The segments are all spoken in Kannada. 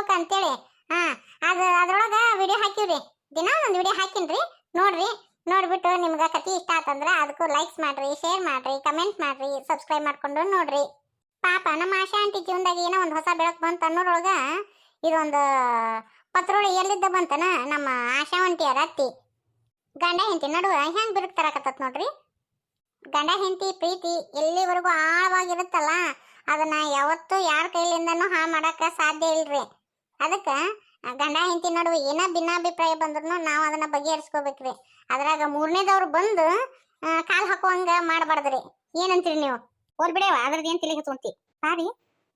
ಚೌಕ ಅಂತೇಳಿ. ಹಾ, ಅದ್ರೊಳಗ ವಿಡಿಯೋ ಹಾಕಿವ್ರಿ. ದಿನ ಒಂದೊಂದು ವಿಡಿಯೋ ಹಾಕಿನ್ರಿ, ನೋಡ್ರಿ. ನೋಡ್ಬಿಟ್ಟು ನಿಮ್ಗೆ ಕತಿ ಇಷ್ಟ ಆತಂದ್ರ ಅದಕ್ಕೂ ಲೈಕ್ಸ್ ಮಾಡ್ರಿ, ಶೇರ್ ಮಾಡ್ರಿ, ಕಮೆಂಟ್ ಮಾಡ್ರಿ, ಸಬ್ಸ್ಕ್ರೈಬ್ ಮಾಡ್ಕೊಂಡು ನೋಡ್ರಿ. ಪಾಪ ನಮ್ಮ ಆಶಾ ಆಂಟಿ ಜೀವನದಾಗ ಏನೋ ಒಂದು ಹೊಸ ಬೆಳಕು ಬಂತ ಅನ್ನೋರೊಳಗ ಇದೊಂದು ಪತ್ರೋಳಿ ಎಲ್ಲಿದ್ದ ಬಂತನ ನಮ್ಮ ಆಶಾ ಆಂಟಿಯರ ಅತ್ತಿ ಗಂಡ ಹೆಂಡತಿ ನಡುವ ಹೆಂಗ್ ಬಿರುಕು ತರಕತ್ತತ್ ನೋಡ್ರಿ. ಗಂಡ ಹೆಂಡತಿ ಪ್ರೀತಿ ಎಲ್ಲಿವರೆಗೂ ಆಳವಾಗಿರುತ್ತಲ್ಲ ಅದನ್ನ ಯಾವತ್ತೂ ಯಾರ ಕೈಲಿಂದನೂ ಹಾಳು ಮಾಡಕ ಸಾಧ್ಯ ಇಲ್ರಿ. ಅದಕ್ಕ ಗಂಡ ಹೆಂಡತಿ ನಡುವೆ ಏನ ಭಿನ್ನಾಭಿಪ್ರಾಯ ಬಂದ್ರು ನಾವು ಅದನ್ನ ಬಗೆಹರಿಸ್ಕೋಬೇಕ್ರಿ. ಅದ್ರಾಗ ಮೂರನೇದವ್ರು ಬಂದು ಕಾಲ್ ಹಾಕುವಂಗ ಮಾಡಬಾರ್ದ್ರಿ. ಏನಂತೀರಿ ನೀವು? ಹೋಲ್ ಬಿಡೇವ, ಅದ್ರದ್ದು ಏನ್ ತಲೆ ಹಚ್ಚುವಂತಿ ಸಾರಿ.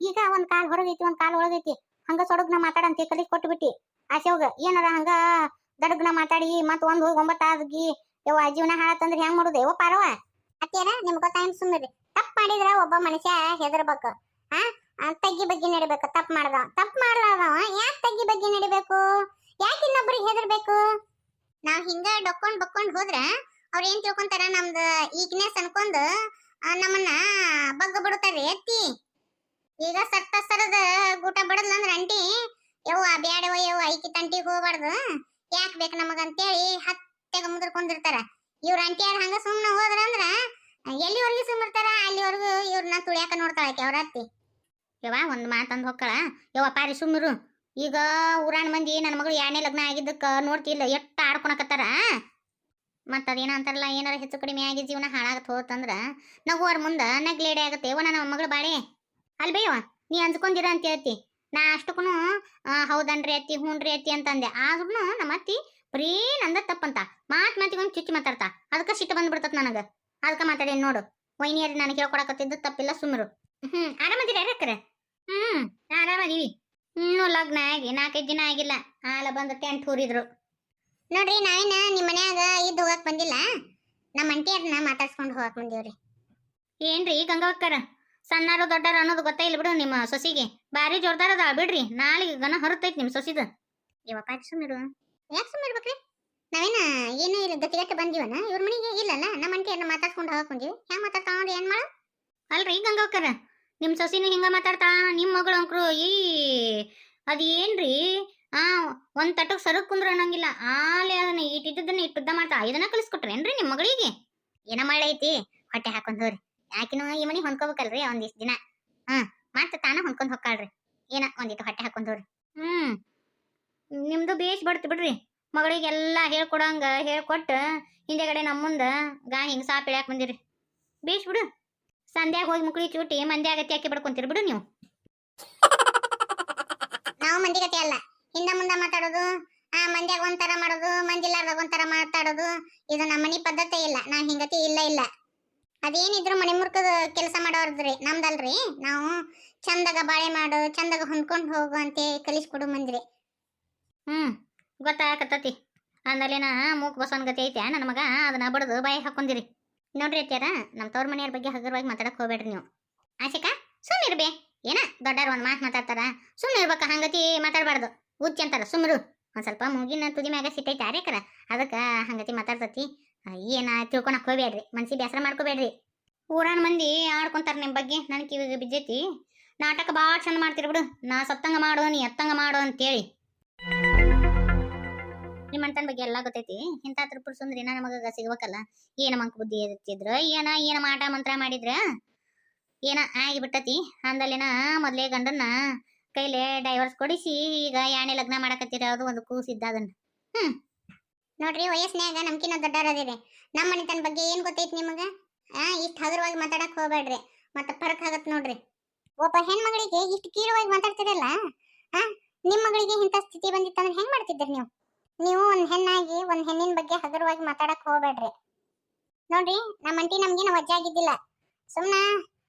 ಈಗ ಒಂದ್ ಕಾಲ್ ಹೊರಗೈತಿ, ಒಂದ್ ಕಾಲ್ ಒಳಗೈತಿ, ಹಂಗ ಸೊಡಗ್ನ ಮಾತಾಡಂತಿ ಕಲಿಸ್ ಕೊಟ್ಟು ಬಿಟ್ಟಿ ಆಶೆವ್ಗ. ಏನಾರ ಹಂಗ ದಡಗ್ನ ಮಾತಾಡಿ ಮತ್ ಒಂದ್ ಹೋಗಿ 9 ಆದ್ಗಿ ಯವ್ವ ಜೀವನ ಹಾಳತ್ತಂದ್ರೆ ಹೆಂಗ್ ಮಾಡುದು? ಯವ್ವ ಪಾರವ ಅತ್ತೇರ ನಿಮ್ಗೆ ಗೊತ್ತಾಯ್ತು, ಸುಮ್ಮಿರಿ. ತಪ್ಪು ಮಾಡಿದ್ರ ಒಬ್ಬ ಮನುಷ್ಯ ಹೆದರ್ಬೇಕು. ತಗ್ಗಿ ಬಗ್ಗೆ ನಡಿಬೇಕು. ತಪ್ಪು ಮಾಡ್ಲಾರ್ದವ ಯಾಕೆ ತಗ್ಗಿ ಬಗ್ಗೆ ನಡಿಬೇಕು? ಯಾಕೆ ಇನ್ನೊಬ್ರಿಗೆ ಹೆದರ್ಬೇಕು? ನಾವ್ ಹಿಂಗ ಬಕ್ಕೊಂಡ್ ಹೋದ್ರ ಅವ್ರ ಏನ್ ತಿಳ್ಕೊಂತಾರ, ನಮ್ದು ಈಗ್ನೆಸ್ ಅನ್ಕೊಂಡ್ ನಮ್ಮನ್ನ ಬಗ್ಗ ಬಿಡುತ್ತಾರ್ರಿ ಅತ್ತಿ. ಈಗ ಸರದ ಗೂಟ ಬಡದ್ಲಂದ್ರ ಅಂಟಿ ಯವ್ವ ಬ್ಯಾಡವ ಯವ್ವ ಐಕಿ ತಂಟಿಗೆ ಹೋಗ್ಬಾರ್ದು, ಯಾಕೆ ಬೇಕು ನಮಗಂತೇಳಿ ಹತ್ತೆಗ ಮುದ್ರಕೊಂಡಿರ್ತಾರ. ಇವ್ರ ಅಂಟಿಯಾರ ಹಂಗ ಸುಮ್ನ ಹೋದ್ರಂದ್ರ ಎಲ್ಲಿವರೆಗೂ ಸುಮ್ಮಿರ್ತಾರ ಅಲ್ಲಿವರೆಗೂ ಇವ್ರನ್ನ ತುಳಿಯಾಕ ನೋಡ್ತಾಳಕ್ಕೆ ಅವ್ರ ಅತ್ತಿ. ಯವ್ವ ಒಂದ್ ಮಾತಂದ್ ಹೊಕ್ಕಳ, ಯವ್ವ ಪಾರಿ ಸುಮ್ಮಿರು. ಈಗ ಊರಾಣ ಮಂದಿ ನನ್ನ ಮಗಳು 2ನೇ ಲಗ್ನ ಆಗಿದ್ದಕ್ಕ ನೋಡ್ತಿಲ್ಲ ಎಷ್ಟ ಆಡ್ಕೊಳಕತ್ತಾರ. ಮತ್ತ ಅದೇನ ಅಂತಾರಲ್ಲ, ಏನಾರ ಹೆಚ್ಚು ಕಡಿಮೆ ಆಗಿ ಜೀವನ ಹಾಳಾಗತ್ ಹೋತಂದ್ರ ನಗುವರ್ ಮುಂದ ನಗ್ಲೇಡೆ ಆಗತ್ತೆ. ಯವ್ವ ನನ್ನ ಮಗಳು ಬಾಳೆ ಅಲ್ಬೇಯವ ನೀ ಅಂಜ್ಕೊಂಡಿರ ಅಂತ ಹೇಳ್ತಿ. ನಾ ಅಷ್ಟಕ್ಕೂ ಹೌದನ್ರಿ ಅತ್ತಿ, ಹೂನ್ರಿ ಅತ್ತಿ ಅಂತಂದೆ. ಆದ್ರೂ ನಮ್ಮ ಅತ್ತಿ ಬರೀ ನಂದ ತಪ್ಪಂತ ಮಾತಿಗೊಂದು ಚುಚ್ಚಿ ಮಾತಾಡ್ತಾ. ಅದಕ್ಕ ಸಿಟ್ಟು ಬಂದ್ಬಿಡ್ತತ್ ನನಗ. ಅದಕ್ಕ ಮಾತಾಡೇನ್ ನೋಡು. ವೈನಿಯರಿ ನನಗೆ ಹೇಳ್ಕೊಡಕತ್ತಿದ್ದು ತಪ್ಪಿಲ್ಲ, ಸುಮ್ಮರು. ಆರಾಮದಿರಿ ಯಾರಕ್ರ? ಆರಾಮದೀವಿ. ಇನ್ನೂ ಲಗ್ನ ಆಗಿ 4-5 ದಿನ ಆಗಿಲ್ಲ, ಹಾಲ ಬಂದು ಟೆಂಟ್ ಊರಿದ್ರು ನೋಡ್ರಿ. ನಾವೇನ ನಿಮ್ಮ ಮನ್ಯಾಗ ಇದ್ದು ಹೋಗಕ್ ಬಂದಿಲ್ಲ, ನಮ್ಮ ಅಂಟಿಯರ್ನ ಮಾತಾಡ್ಸ್ಕೊಂಡು ಹೋಗಕ್ ಬಂದೀವ್ರಿ. ಏನ್ರಿ ಗಂಗಾವಕ್ಕರ, ಸಣ್ಣಾರು ದೊಡ್ಡಾರು ಅನ್ನೋದು ಗೊತ್ತಾಯಿಲ್ಲ ಬಿಡು. ನಿಮ್ಮ ಸೊಸಿಗೆ ಬಾರಿ ಜೋರ್ದಾರ ಅದ ಬಿಡ್ರಿ. ನಾಳೆಗೆ ಗನ ಹೊರತೈತಿ ನಿಮ್ ಸೊಸಿದ. ಇವಪ್ಪ ಸುಮ್ಮಿರು. ಯಾಕೆ ಸುಮ್ಮಿರ್ಬೇಕ್ರಿ? ನಾವೇನ ಏನು ಇಲ್ಲ ಗತಿಗಟ್ಟ ಬಂದೀವನ ಇವ್ರ ಮನೆಗೆ? ಇಲ್ಲಲ್ಲ, ನಮ್ಮ ಅಂಟಿಯರ್ನ ಮಾತಾಡ್ಸ್ಕೊಂಡು ಹೋಗಕ್ ಬಂದೀವಿ. ಹೆಂಗ್ ಮಾತಾಡ್ತಾವ್ರಿ? ಏನ್ ಮಾಡ ಅಲ್ರಿ ಗಂಗಾವಕ್ಕರ, ನಿಮ್ ಸೊಸಿನ ಹಿಂಗ ಮಾತಾಡ್ತಾ ನಿಮ್ ಮಗಳು ಅಂಕ್ರು ಅದೇನ್ರಿ ಒಂದ್ ತಟಕ್ ಸರಕ್ ಕುಂದ್ರ ಅನ್ನಂಗಿಲ್ಲ. ಆಲೆ ಅದನ್ನ ಇಟ್ಟಿದ್ದನ್ನ ಇಟ್ಟುದ್ದ ಮಾಡ್ತಾ ಇದನ್ನ ಕಲಿಸ್ಕೊಟ್ರೇನ್ರಿ ನಿಮ್ ಮಗಳಿಗೆ? ಏನ ಮಾಡೈತಿ ಹೊಟ್ಟೆ ಹಾಕೊಂಡವ್ರಿ. ಯಾಕಿನೂ ಈ ಮನಿ ಹೊಂದ್ಕೋಬೇಕಲ್ರಿ ಒಂದಿಷ್ಟು ದಿನ. ಮತ್ತೆ ತಾನ ಹೊಂದ್ಕೊಂಡ್ ಹೊಕ್ಕಾಳ್ರಿ. ಏನ ಒಂದಿಟ್ಟು ಹೊಟ್ಟೆ ಹಾಕೊಂಡವ್ರಿ. ನಿಮ್ದು ಬೇಷ್ ಬಡ್ತಿ ಬಿಡ್ರಿ. ಮಗಳಿಗೆಲ್ಲಾ ಹೇಳ್ಕೊಡಂಗ ಹೇಳ್ಕೊಟ್ಟ ಹಿಂದೆಗಡೆ ನಮ್ಮ ಮುಂದ ಹಿಂಗ ಸಾಪ್ ಇಳ್ಯಾಕ್ ಬಂದಿರಿ. ಬೇಷ್ ಬಿಡು. ಸಂಧ್ಯಾಗ ಹೋಗಿ ಮುಕ್ಳಿ ಚೂಟಿ ಮಂದ್ಯಾಗತಿ ಹಾಕಿ ಬಡ್ಕೊಂತೀರಿ ಬಿಡು ನೀವು. ನಾವು ಮಂದಿಗತಿ ಅಲ್ಲ, ಹಿಂದ ಮುಂದ ಮಾತಾಡೋದು, ಮಂದ್ಯಾಗ ಒಂಥರ ಮಾಡೋದು, ಮಂದಿಲಾರ್ದಾಗ ಒಂಥರ ಮಾತಾಡೋದು, ಇದು ನಮ್ಮ ಮನಿ ಪದ್ಧತಿ ಇಲ್ಲ. ನಾವ್ ಹಿಂಗತಿ ಇಲ್ಲ. ಅದೇನಿದ್ರು ಮನೆ ಮುರ್ಕದ ಕೆಲಸ ಮಾಡೋರ್ದ್ರಿ, ನಮ್ದಲ್ರಿ. ನಾವು ಚಂದಾಗ ಬಾಳೆ ಮಾಡು, ಚಂದಾಗ ಹೊಂದ್ಕೊಂಡು ಹೋಗು ಅಂತ ಕಲಿಸ್ಕೊಡು ಮಂದ್ರಿ. ಗೊತ್ತಾಗತ್ತತಿ. ಅಂದಲೇನ ಮೂಕ್ ಬಸವನ್ ಗತಿ ಐತೆ ನನ್ನ ಮಗ, ಅದನ್ನ ಬಡದು ಬಾಯಿ ಹಾಕೊಂಡಿರಿ ನೋಡ್ರಿ. ಅತ್ಯಾರ ನಮ್ಮ ತವ್ರ ಮನೆಯವ್ರ ಬಗ್ಗೆ ಹಗರವಾಗಿ ಮಾತಾಡಕ್ ಹೋಗ್ಬೇಡ್ರಿ ನೀವು. ಆಶಿಕಾ ಸುಮ್ಮಿರ್ಬೇ. ಏನ ದೊಡ್ಡಾರ ಒಂದ್ ಮಾತು ಮಾತಾಡ್ತಾರ, ಸುಮ್ಮನೆ ಇರ್ಬೇಕ. ಹಂಗತಿ ಮಾತಾಡ್ಬಾರ್ದು, ಉಚ್ಚಿ ಅಂತಾರ. ಸುಮ್ರು. ಒಂದ್ ಸ್ವಲ್ಪ ಮೂಗಿನ ತುದಿ ಮ್ಯಾಗ ಸಿಟ್ಟೈತೆ ಆರೇಕರ, ಅದಕ್ಕ ಹಂಗತಿ ಮಾತಾಡ್ತತಿ. ಏನ ತಿಳ್ಕೊಳಕ್ ಹೋಗ್ಬೇಡ್ರಿ, ಮನ್ಸಿ ಬೇಸರ ಮಾಡ್ಕೋಬೇಡ್ರಿ. ಊರಾಣ ಮಂದಿ ಆಡ್ಕೊಂತಾರ ನಿಮ್ ಬಗ್ಗೆ. ನನ್ ಕಿವಿಗೆ ಬಿದ್ದೈತಿ. ನಾಟಕ ಬಾಳ್ ಚಂದ ಮಾಡ್ತಿರ್ ಬಿಡು. ನಾ ಸತ್ತಂಗ ಮಾಡೋ ನೀ ಎತ್ತಂಗ ಮಾಡೋ ಅಂತೇಳಿ. ನಿಮ್ಮಂತನ ಬಗ್ಗೆ ಎಲ್ಲಾ ಗೊತ್ತೈತಿ. ಇಂಥ ತ್ರಿಪುರ ಸುಂದರಿ ನಮಗ ಸಿಗ್ಬೇಕಲ್ಲ. ಏನ ಮಂಕ್ ಬುದ್ಧಿ ಎತ್ತಿದ್ರ, ಏನ ಮಾಟ ಮಂತ್ರ ಮಾಡಿದ್ರ ಏನ ಆಗಿಬಿಟ್ಟತಿ. ಅಂದಲೇನ ಮೊದ್ಲೇ ಗಂಡನ್ನ ಕೈಲೆ ಡೈವರ್ಸ್ ಕೊಡಿಸಿ ಈಗ 2ನೇ ಲಗ್ನ ಮಾಡಕತ್ತೀರ. ಅದು ಒಂದು ಕೂಸಿದ್ದ ಅದನ್ನ. ನೋಡ್ರಿ, ವಯಸ್ಸಿನಾಗ ನಮ್ಕಿನ್ನ ದೊಡ್ಡಾರದಿರಿ. ನಮ್ಮ ಮನಿತನ ಬಗ್ಗೆ ಏನ್ ಗೊತ್ತೈತಿ ನಿಮಗ? ಇಷ್ಟ ಹಗರವಾಗಿ ಮಾತಾಡಕ್ ಹೋಗ್ಬೇಡ್ರಿ, ಮತ್ತ ಫರಕ್ ಆಗತ್ ನೋಡ್ರಿ. ಒಬ್ಬ ಹೆಣ್ಮಗಳಿಗೆ ಇಷ್ಟು ಕೀಳವಾಗಿ ಮಾತಾಡ್ತಿರಲ್ಲ, ನಿಮ್ ಮಗಳಿಗೆ ಇಂಥ ಸ್ಥಿತಿ ಬಂದಿತ್ತಂದ್ರೆ ಹೆಂಗ್ ಮಾಡ್ತಿದ್ರಿ ನೀವು? ನೀವು ಒಂದ್ ಹೆಣ್ಣಾಗಿ ಒಂದ್ ಹೆಣ್ಣಿನ ಬಗ್ಗೆ ಹಗರವಾಗಿ ಮಾತಾಡಕ್ ಹೋಗ್ಬೇಡ್ರಿ. ನೋಡ್ರಿ, ನಮ್ಮ ಅಂಟಿ ನಮ್ಗೇನ ವಜ್ಜೆ ಆಗಿದ್ದಿಲ್ಲ. ಸುಮ್ನ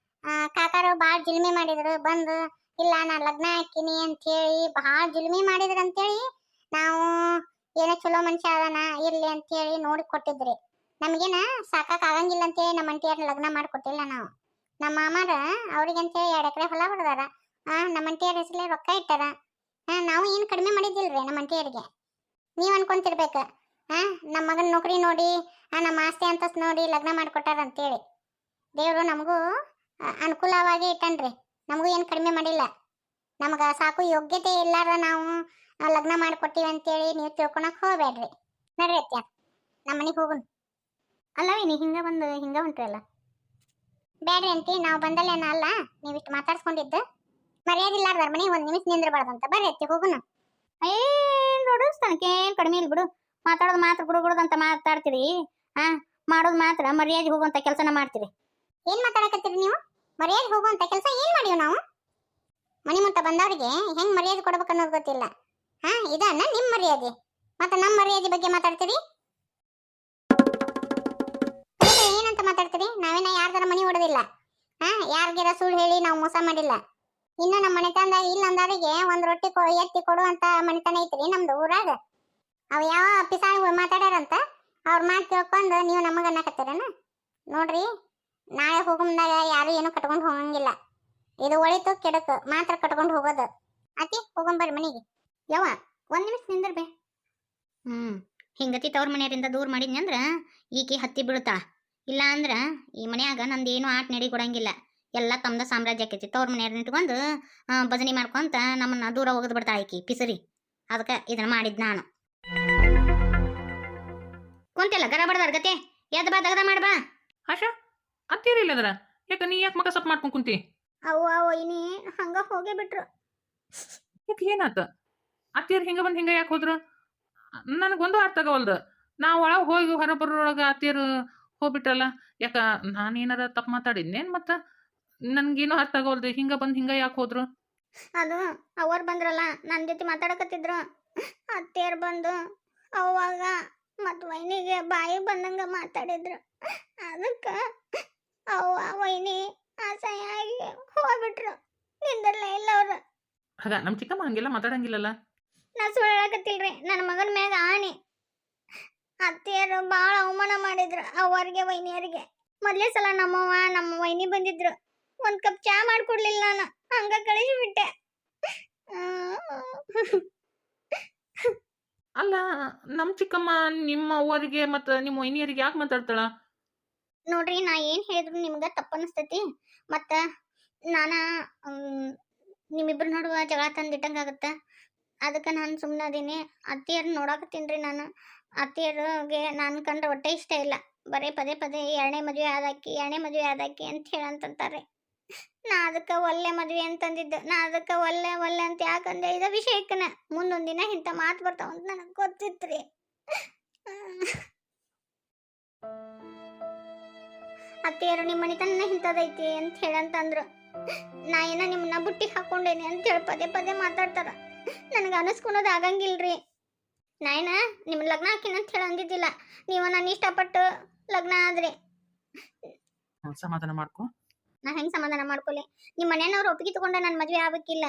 ಕಾಕಾರು ಬಾಳ್ ಜುಲ್ಮಿ ಮಾಡಿದ್ರು. ಬಂದು ಇಲ್ಲ ನಾ ಲಗ್ನ ಹಾಕಿನಿ ಅಂತ ಹೇಳಿ ಬಾಳ್ ಜುಲ್ಮಿ ಮಾಡಿದ್ರು ಅಂತೇಳಿ ನಾವು ಏನೋ ಚಲೋ ಮನುಷ್ಯ ಅದನ ಇರ್ಲಿ ಅಂತ ಹೇಳಿ ನೋಡಿ ಕೊಟ್ಟಿದ್ರಿ. ನಮ್ಗೇನ ಸಾಕಾಕ್ ಆಗಂಗಿಲ್ಲ ಅಂತೇಳಿ ನಮ್ಮ ಅಂಟಿಯರ್ನ ಲಗ್ನ ಮಾಡ್ಕೊಟ್ಟಿಲ್ಲ ನಾವು. ನಮ್ಮ ಮಾಮಾರ ಅವ್ರಿಗಂತೇಳಿ 2 ಎಕರೆ ಹೊಲ ಹೊಡೆದಾರ. ನಮ್ಮ ಅಂಟಿಯರ್ ಹೆಸರೇ ರೊಕ್ಕ ಇಟ್ಟಾರ. ನಾವು ಏನು ಕಡಿಮೆ ಮಾಡಿದ್ದಿಲ್ರಿ ನಮ್ಮ ಅಂಟಿಯರಿಗೆ. ನೀವ್ ಅನ್ಕೊಂತಿರ್ಬೇಕ ನಮ್ಮ ಮಗನ ನೌಕರಿ ನೋಡಿ, ನಮ್ಮ ಆಸ್ತಿ ಅಂತಸ್ ನೋಡಿ ಲಗ್ನ ಮಾಡ್ಕೊಟ್ಟಾರ ಅಂತೇಳಿ. ದೇವ್ರು ನಮಗೂ ಅನುಕೂಲವಾಗಿ ಇಟ್ಟನ್ರಿ, ನಮಗೂ ಏನು ಕಡಿಮೆ ಮಾಡಿಲ್ಲ. ನಮಗ ಸಾಕು ಯೋಗ್ಯತೆ ಇಲ್ಲಾರ ನಾವು ಲಗ್ನ ಮಾಡಿಕೊಟ್ಟಿವಿ ಅಂತೇಳಿ ನೀವು ತಿಳ್ಕೊಳಕ್ ಹೋಗ್ಬೇಡ್ರಿ. ನಡ್ರಿ ಅತ್ಯ ನಮ್ಮ ಮನೆಗೆ ಹೋಗುನ್. ಅಲ್ಲ ನೀ ಹಿಂಗ ಬಂದು ಹಿಂಗ ಹೊಂಟ್ರಲ್ಲ. ಬೇಡ್ರಿ ಅಂತಿ, ನಾವು ಬಂದಲ್ಲೇನ ಅಲ್ಲ ನೀವಿಷ್ಟು ಮಾತಾಡ್ಸ್ಕೊಂಡಿದ್ದು. ಮರ್ಯಾದೆ ಇಲ್ಲಾರ್ದಾರ ಮನೆಗೆ ಒಂದ್ ನಿಮಿಷ ನಿಂದ್ರಬಾರ್ದಂತ. ಬರ್ರಿ ಅತ್ತಿ ಹೋಗುನ. ಏನ್ ನೋಡು ಸ್ಥಾನಕ್ಕೆ ಏನ್ ಕಡಿಮೆ ಇಲ್ಲ ಬಿಡು. ಮಾತಾಡೋದು ಮಾತ್ರ ಗುಡುಗುಡುದಂತ ಮಾತಾಡ್ತೀರಿ. ಹಾ, ಮಾಡೋದು ಮಾತ್ರ ಮರ್ಯಾದೆ ಹೋಗುವಂತ ಕೆಲಸನ ಮಾಡ್ತೀರಿ. ಏನ್ ಮಾತಾಡಕತ್ತೀರಿ ನೀವು? ಮರ್ಯಾದೆ ಹೋಗುವಂತ ಕೆಲಸ ಏನ್ ಮಾಡಿವ್ ನಾವು? ಮನಿ ಮುಂತ ಬಂದವರಿಗೆ ಹೆಂಗ್ ಮರ್ಯಾದೆ ಕೊಡ್ಬೇಕು ಅನ್ನೋದು ಗೊತ್ತಿಲ್ಲ. ಹಾ, ಇದನ್ನ ನಿಮ್ ಮರ್ಯಾದೆ. ಮತ್ತೆ ನಮ್ಮ ಮರ್ಯಾದೆ ಬಗ್ಗೆ ಮಾತಾಡ್ತೀರಿ? ಏನಂತ ಮಾತಾಡ್ತೀರಿ? ನಾವೇನ ಯಾರ್ದಾರ ಮನಿ ಹೊಡೆದಿಲ್ಲ. ಹಾ, ಯಾರಿಗಾರ ಸುಳ್ಳು ಹೇಳಿ ನಾವು ಮೋಸ ಮಾಡಿಲ್ಲ. ಇನ್ನು ನಮ್ಮ ಮನೆತನದಾಗ ಇಲ್ಲ ಅಂದವರಿಗೆ ಒಂದ್ ರೊಟ್ಟಿ ಎತ್ತಿ ಕೊಡುವಂತ ಮನೆತನ ಐತ್ರಿ ನಮ್ದು ಊರಾಗ. ಅವ್ ಯಾವ ಪಿಸಾಳಿ ಮಾತಾಡ್ಯಾರಂತ ಅವ್ರ ಮಾತು ಕೇಳ್ಕೊಂಡು ನೀವು ನಮಗ ಅನ್ನಕತ್ತೀರನ? ನೋಡ್ರಿ, ನಾಳೆ ಹೋಗುಮ್ದಾಗ ಯಾರು ಏನು ಕಟ್ಕೊಂಡು ಹೋಗಂಗಿಲ್ಲ. ಇದು ಒಳಿತು ಕೆಡಕು ಮಾತ್ರ ಕಟ್ಕೊಂಡು ಹೋಗೋದು. ಅತಿ ಹೋಗಂಬರ್ರಿ ಮನೆಗೆ. ಯವ್ವ ಒಂದ್ ನಿಮಿಷ ನಿಂದರ್ಬೇ. ಹಿಂಗತಿ ತವ್ರ ಮನೆಯವರಿಂದ ದೂರ ಮಾಡಿದ್ನಂದ್ರ ಈಕಿ ಹತ್ತಿ ಬೀಳ್ತಾ. ಇಲ್ಲ ಅಂದ್ರ ಈ ಮನ್ಯಾಗ ನಂದೇನು ಆಟ ನಡಿ ಕೊಡಂಗಿಲ್ಲ. ಎಲ್ಲ ತಮ್ದ ಸಾಮ್ರಾಜ್ಯ ಆಕೈತಿ. ತವ್ರ ಮನೆಯವ್ರನ್ನ ಇಟ್ಕೊಂಡು ಭಜನಿ ಮಾಡ್ಕೊಂತ ನಮ್ಮನ್ನ ದೂರ ಹೋಗದ್ ಬಿಡ್ತಾಳ ಈಕಿ ಪಿಸರಿ. ಅದಕ್ಕೆ ಇದನ್ನ ಮಾಡಿದ್ ನಾನು. ಕುಂತಿಲ್ಲ ಗರ ಬಡದಾರ ಗತೆ ಎದ್ ಬಾ ದಗದ ಮಾಡ್ಬಾ. ಆಶಾ ಅತ್ತೇರಿಲ್ಲ ಅದರ ಯಾಕ ನೀ ಯಾಕೆ ಮಗ ಸಪ್ ಮಾಡ್ಕೊಂಡ್ ಕುಂತಿ? ಅವ್ವ ಇನಿ ಹಂಗ ಹೋಗೇ ಬಿಟ್ರು. ಯಾಕೆ ಏನಾತ? ಅತ್ತೇರ್ ಹಿಂಗ ಬಂದ್ ಹಿಂಗ ಯಾಕೆ ಹೋದ್ರು? ನನಗೊಂದು ಅರ್ಥ ಆಗವಲ್ದು. ನಾವು ಒಳಗೆ ಹೋಗಿ ಹೊರ ಬರೋಳಗ ಅತ್ತೇರು ಹೋಗ್ಬಿಟ್ರಲ್ಲ. ಯಾಕ ನಾನೇನಾರ ತಪ್ಪು ಮಾತಾಡಿದ್ನೇನ್? ಮತ್ತ ನನ್ಗೇನು ಅರ್ಥ ಆಗವಲ್ದು. ಹಿಂಗ ಬಂದ್ ಹಿಂಗ ಯಾಕೆ ಹೋದ್ರು? ಅದು ಅವ್ರು ಬಂದ್ರಲ್ಲ ನನ್ನ ಜೊತೆ ಮಾತಾಡಕತ್ತಿದ್ರು. ಅತ್ತೇರ್ ಬಂದು ಅವಾಗ ಮತ್ ವೈನಿಗೆ ಬಾಯಿ ಬಂದಂಗ ಮಾತಾಡಿದ್ರು. ಅದಕ್ಕ ಅವ್ವ ವೈನಿ ಅಸಹ್ಯಾಗಿ ಹೋಗ್ಬಿಟ್ರು. ನಿಂದರ್ಲೇ ಇಲ್ಲ ಅವ್ರು. ಆಗ ನಮ್ ಚಿಕ್ಕಮ್ಮ ಹಂಗೆಲ್ಲ ಮಾತಾಡಂಗಿಲ್ಲಲ್ಲ. ನಾ ಸುಳ್ಳು ಹೇಳಕತ್ತಿಲ್ರಿ. ನನ್ನ ಮಗನ ಮ್ಯಾಗ ಆಣಿ. ಅತ್ತೆಯರು ಬಾಳ ಅವಮಾನ ಮಾಡಿದ್ರು ಅವ್ವರಿಗೆ ವೈನಿಯರಿಗೆ. ಮೊದ್ಲೇ ಸಲ ನಮ್ಮವ್ವ ನಮ್ಮ ವೈನಿ ಬಂದಿದ್ರು. ಒಂದ್ ಕಪ್ ಚಾ ಮಾಡ್ಕೊಡ್ಲಿಲ್ಲ ನಾನು, ಹಂಗ ಕಳಿಸ್ಬಿಟ್ಟೆ. ಅಲ್ಲ ನಮ್ ಚಿಕ್ಕಮ್ಮ ನಿಮ್ಮ ಅವ್ವರಿಗೆ ಮತ್ತ ನಿಮ್ಮ ವೈನಿಯರಿಗೆ ಯಾಕೆ ಮಾತಾಡ್ತಾಳ? ನೋಡ್ರಿ, ನಾ ಏನ್ ಹೇಳಿದ್ರು ನಿಮ್ಗ ತಪ್ಪನಿಸ್ತೈತಿ. ಮತ್ತ ನಾನ ನಿಮ್ಮಿಬ್ರ ನಡುವ ಜಗಳ ತಂದಿಟ್ಟಂಗಾಗತ್ತ. ಅದಕ್ಕೆ ನಾನು ಸುಮ್ಮನೆ ಅದೀನಿ. ಅತ್ತಿಯರ್ ನೋಡಾಕತ್ತೀನ್ರಿ ನಾನು. ಅತ್ತಿಯರಿಗೆ ನಾನು ಕಂಡ್ರೆ ಹೊಟ್ಟೆ ಇಷ್ಟ ಇಲ್ಲ. ಬರೀ ಪದೇ ಪದೇ ಎರಡನೇ ಮದುವೆ ಆದಾಕಿ ಅಂತ ಹೇಳಂತಾರೆ. ನಾ ಅದಕ್ಕೆ ಒಳ್ಳೆ ಮದುವೆ ಅಂತಂದಿದ್ದು. ನಾ ಅದಕ್ಕೆ ಒಳ್ಳೆ ಅಂತ ಯಾಕಂದೆ ಇದ ವಿಷಯಕ್ಕನ ಮುಂದೊಂದ್ ದಿನ ಇಂಥ ಮಾತು ಬರ್ತಾವಂತ ನನಗೆ ಗೊತ್ತಿತ್ರಿ. ಅತ್ತಿಯರು ನಿಮ್ಮ ಮನಿತನ ಇಂಥದೈತಿ ಅಂತ ಹೇಳಂತಂದ್ರು. ನಾ ಏನ ನಿಮ್ಮನ್ನ ಬುಟ್ಟಿ ಹಾಕೊಂಡೇನಿ ಅಂತ ಹೇಳಿ ಪದೇ ಪದೇ ಮಾತಾಡ್ತಾರ. ನನಗೆ ಅನಿಸ್ಕೊಳೋದು ಆಗಂಗಿಲ್ರಿ. ನಾ ಏನ ನಿಮ್ಮ ಲಗ್ನ ಹಾಕಿನ ಅಂತ ಹೇಳಿ ಅಂದಿದ್ದಿಲ್ಲ. ನೀವು ನಾನು ಇಷ್ಟಪಟ್ಟು ಲಗ್ನ ಆದ್ರಿ. ಸಮಾಧಾನ ಮಾಡ್ಕೊ. ನಾ ಹೆಂಗ್ ಸಮಾಧಾನ ಮಾಡ್ಕೊಲಿ? ನಿಮ್ಮ ಮನೆಯವ್ರು ಒಪ್ಪಿಗೆ ತಗೊಂಡ ನನ್ನ ಮದ್ವೆ ಆಗ್ಬೇಕಿಲ್ಲ.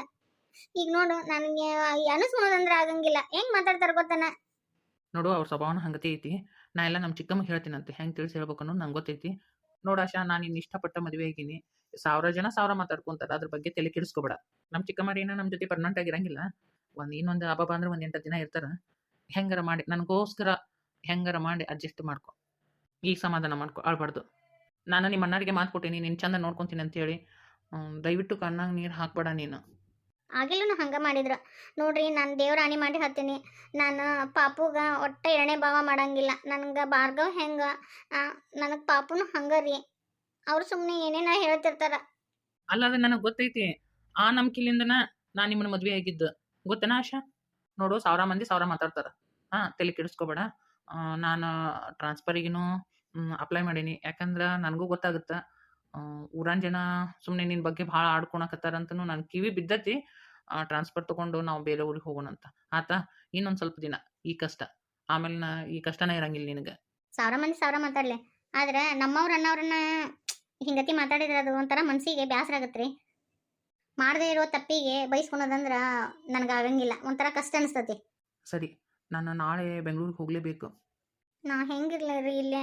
ಈಗ ನೋಡು, ನನಗೆ ಅನಿಸ್ಕೊಳೋದಂದ್ರೆ ಆಗಂಗಿಲ್ಲ. ಹೆಂಗ್ ಮಾತಾಡ್ತಾರ ಗೊತ್ತನ? ನೋಡು, ಅವ್ರ ಸ್ವಭಾವನ ಹಂಗತಿ ಐತಿ. ನಾ ಎಲ್ಲ ನಮ್ಮ ಚಿಕ್ಕಮ್ಮಗೆ ಹೇಳ್ತೀನಂತೆ ಹೆಂಗೆ ತಿಳಿಸಿ ಹೇಳ್ಬೇಕು ಅನ್ನೋದು ನಂಗೆ ಗೊತ್ತೈತಿ. ನೋಡು ಆಶಾ, ನಾನು ಇನ್ನು ಇಷ್ಟಪಟ್ಟ ಮದುವೆ ಆಗಿನಿ. 1000 ಜನ 1000 ಮಾತಾಡ್ಕೊಂತಾರೆ. ಅದ್ರ ಬಗ್ಗೆ ತಲೆ ಕೆಡಿಸ್ಕೋಬೇಡ. ನಮ್ಮ ಚಿಕ್ಕಮ್ಮರೇನ ನಮ್ಮ ಜೊತೆ ಪರ್ಮನೆಂಟ್ ಆಗಿರಂಗಿಲ್ಲ. ಇನ್ನೊಂದು ಹಬ್ಬ ಅಂದ್ರೆ ಒಂದು 8 ದಿನ ಇರ್ತಾರ. ಹೆಂಗಾರ ಮಾಡಿ ನನಗೋಸ್ಕರ ಹೆಂಗಾರ ಮಾಡಿ ಅಡ್ಜಸ್ಟ್ ಮಾಡ್ಕೊ. ಈಗ ಸಮಾಧಾನ ಮಾಡ್ಕೊ, ಆಳ್ಬಾರ್ದು. ನಾನು ನಿಮ್ಮ ಅಣ್ಣರಿಗೆ ಮಾತು ಕೊಟ್ಟೀನಿ, ನಿನ್ನ ಚಂದ ನೋಡ್ಕೊತೀನಿ ಅಂತೇಳಿ. ದಯವಿಟ್ಟು ಕಣ್ಣಾಗ ನೀರು ಹಾಕ್ಬೇಡ ನೀನು. ಆಗಿಲ್ಲೂ ಹಂಗ ಮಾಡಿದ್ರು. ನೋಡ್ರಿ, ನಾನು ದೇವ್ರ ಆಣಿ ಮಾಡಿ ಹತ್ತೀನಿ. ನಾನು ಪಾಪುಗ ಒಟ್ಟ ಎರಡನೇ ಭಾವ ಮಾಡಂಗಿಲ್ಲ. ನನಗೆ ಭಾರ್ಗವ್ ಹೆಂಗ ನನಗೆ ಪಾಪುನು ಹಂಗ ರೀ. ಅವ್ರು ಸುಮ್ಮನೆ ಏನೇನ ಹೇಳ್ತಿರ್ತಾರ. ಅಲ್ಲದ ನನಗೆ ಗೊತ್ತೈತಿ. ಆ ನಂಬಿಕೆಲಿಂದನ ನಾನು ನಿಮ್ಮನ್ನ ಮದುವೆ ಆಗಿದ್ದು. ಗೊತ್ತೇನ ಆಶಾ? ನೋಡು, 1000 ಮಂದಿ 1000 ಮಾತಾಡ್ತಾರ. ತಲೆ ಕೆಡಿಸ್ಕೋಬೇಡ. ನಾನು ಟ್ರಾನ್ಸ್ಫರಿಗೂ ಅಪ್ಲೈ ಮಾಡೀನಿ. ಯಾಕಂದ್ರೆ ನನಗೂ ಗೊತ್ತಾಗುತ್ತೆ. ಊರಾನ್ ಜನ ಸುಮ್ಮನೆ ನಿನ್ನ ಬಗ್ಗೆ ಭಾಳ ಆಡ್ಕೊಳಕತ್ತಾರಂತನೂ ನನ್ನ ಕಿವಿ ಬಿದ್ದತಿ. ಟ್ರಾನ್ಸ್ಫರ್ ತೊಗೊಂಡು ನಾವು ಬೇರೆ ಊರಿಗೆ ಹೋಗೋಣಂತ. ಆತಾ, ಇನ್ನೊಂದು ಸ್ವಲ್ಪ ದಿನ ಈ ಕಷ್ಟ, ಆಮೇಲೆ ಈ ಕಷ್ಟನೇ ಇರಂಗಿಲ್ಲ ನಿನಗೆ. 1000 ಮಂದಿ 1000 ಮಾತಾಡ್ಲಿ, ಆದ್ರೆ ನಮ್ಮವ್ರು ಅನ್ನೋರನ್ನ ಹಿಂಗತಿ ಮಾತಾಡಿದ್ರೆ ಅದು ಒಂಥರ ಮನ್ಸಿಗೆ ಬೇಸರ ಆಗತ್ರಿ. ಮಾಡದೇ ಇರೋ ತಪ್ಪಿಗೆ ಬೈಸ್ಕೊಳೋದಂದ್ರೆ ನನಗಾಗಂಗಿಲ್ಲ. ಒಂಥರ ಕಷ್ಟ ಅನಿಸ್ತತಿ. ಸರಿ, ನಾನು ನಾಳೆ ಬೆಂಗಳೂರಿಗೆ ಹೋಗಲೇಬೇಕು. ನಾ ಹೆಂಗಿರ್ಲಿ ರೀ ಇಲ್ಲೇ?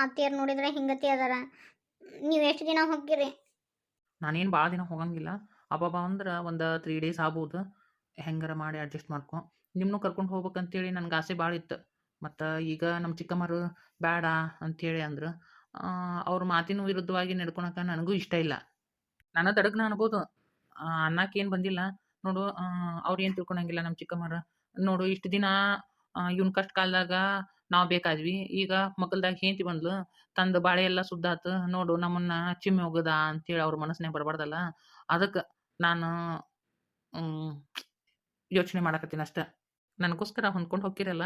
ಅತ್ತಿಯರು ನೋಡಿದ್ರೆ ಹಿಂಗತಿ ಅದಾರ. ನೀವು ಎಷ್ಟು ದಿನ ಹೋಗಿರಿ? ನಾನೇನು ಭಾಳ ದಿನ ಹೋಗಂಗಿಲ್ಲ. ಅಬ್ಬಬ್ಬ ಅಂದ್ರೆ ಒಂದು 3 ಡೇಸ್ ಆಗ್ಬೋದು. ಹೆಂಗಾರ ಮಾಡಿ ಅಡ್ಜಸ್ಟ್ ಮಾಡ್ಕೊ. ನಿಮ್ಮನ್ನೂ ಕರ್ಕೊಂಡು ಹೋಗ್ಬೇಕಂತೇಳಿ ನನಗೆ ಆಸೆ ಭಾಳ ಇತ್ತು. ಮತ್ತು ಈಗ ನಮ್ಮ ಚಿಕ್ಕಮ್ಮರು ಬೇಡ ಅಂಥೇಳಿ ಅಂದರು. ಅವ್ರ ಮಾತಿನ ವಿರುದ್ಧವಾಗಿ ನಡ್ಕೊಳಕ್ಕೆ ನನಗೂ ಇಷ್ಟ ಇಲ್ಲ. ನನ್ನ ತಡಗ್ನ ಅನ್ಬೋದು. ಅನ್ನಕ್ಕೇನು ಬಂದಿಲ್ಲ. ನೋಡು ಅವ್ರೇನು ತಿಳ್ಕೊಳಂಗಿಲ್ಲ ನಮ್ಮ ಚಿಕ್ಕಮ್ಮರು. ನೋಡು ಇಷ್ಟು ದಿನ ಇವ್ನ ಕಷ್ಟ ಕಾಲದಾಗ ನಾವು ಬೇಕಾದ್ವಿ. ಈಗ ಮಗಲ್ದಾಗ ಹೆಂಡತಿ ಬಂದ್ಲು, ತಂದು ಬಾಳೆ ಎಲ್ಲ ಸುದ್ದಾತು. ನೋಡು ನಮ್ಮನ್ನ ಚಿಮ್ಮಿ ಹೋಗದ ಅಂತೇಳಿ ಅವ್ರ ಮನಸ್ಸಿನಾಗ ಬರಬಾರ್ದಲ್ಲ. ಅದಕ್ಕೆ ನಾನು ಯೋಚನೆ ಮಾಡಕತ್ತೀನಿ ಅಷ್ಟೆ. ನನಗೋಸ್ಕರ ಹೊಂದ್ಕೊಂಡು ಹೋಕ್ಕಿರಲ್ಲ?